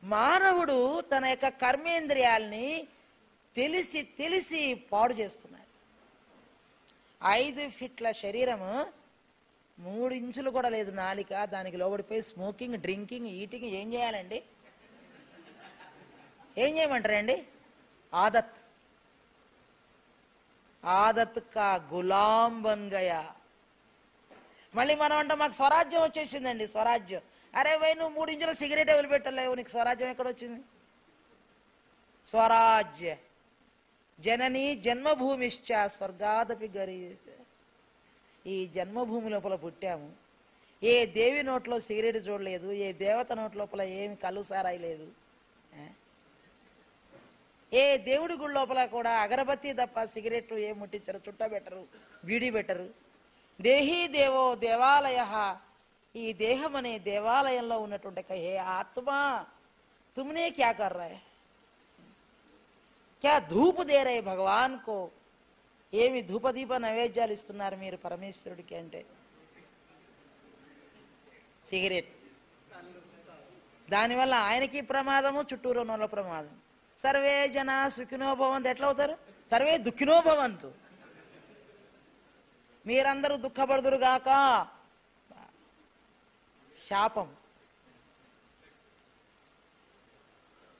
మానవుడు తన యొక్క కర్మేంద్రియాల్ని తెలిసి తెలిసి పాడు చేస్తున్నాడు. 5 ఫీట్ల శరీరము, 3 ఇంచులు కూడా లేదు నాలిక, దానికి లోబడిపోయి స్మోకింగ్, డ్రింకింగ్, ఈటింగ్ ఏం చేయాలండి? ఏం చేయమంటారండి? ఆదత్ ఆదత్ కా గులాం బన్ గయా. మళ్ళీ మనం అంటే మాకు స్వరాజ్యం వచ్చేసిందండి. స్వరాజ్యం, అరే వై నువ్వు 3 ఇంచుల సిగరెట్ వదిలిపెట్టలేవు, నీకు స్వరాజ్యం ఎక్కడొచ్చింది? స్వరాజ్య జనని జన్మభూమిశ్చ స్వర్గాదపి గరీయస. ఈ జన్మభూమి లోపల పుట్టాము. ఏ దేవి నోట్లో సిగరెట్ చూడలేదు, ఏ దేవత నోట్ లోపల ఏమి కళ్ళు సారాయి లేదు, ఏ దేవుడి గుడి లోపల కూడా అగరబత్తి తప్ప సిగరెట్లు ఏం ముట్టించరు, చుట్టబెట్టరు, బీడి పెట్టరు. దేహీ దేవో దేవాలయ. ఈ దేహం అనే దేవాలయంలో ఉన్నటువంటి హే ఆత్మా తుమ్నే క్యా కర్ రహే, క్యా ధూప్ దే రహే భగవాన్ కో. ఏమి ధూపదీప నైవేద్యాలు ఇస్తున్నారు మీరు పరమేశ్వరుడికి అంటే? సిగరెట్. దానివల్ల ఆయనకి ప్రమాదము, చుట్టూరు ఉన్న వాళ్ళ ప్రమాదం. సర్వే జన సుఖినో భవంతు ఎట్లా అవుతారు? సర్వే దుఃఖినో భవంతు. మీరందరూ దుఃఖపడుదురుగాక. శాపం.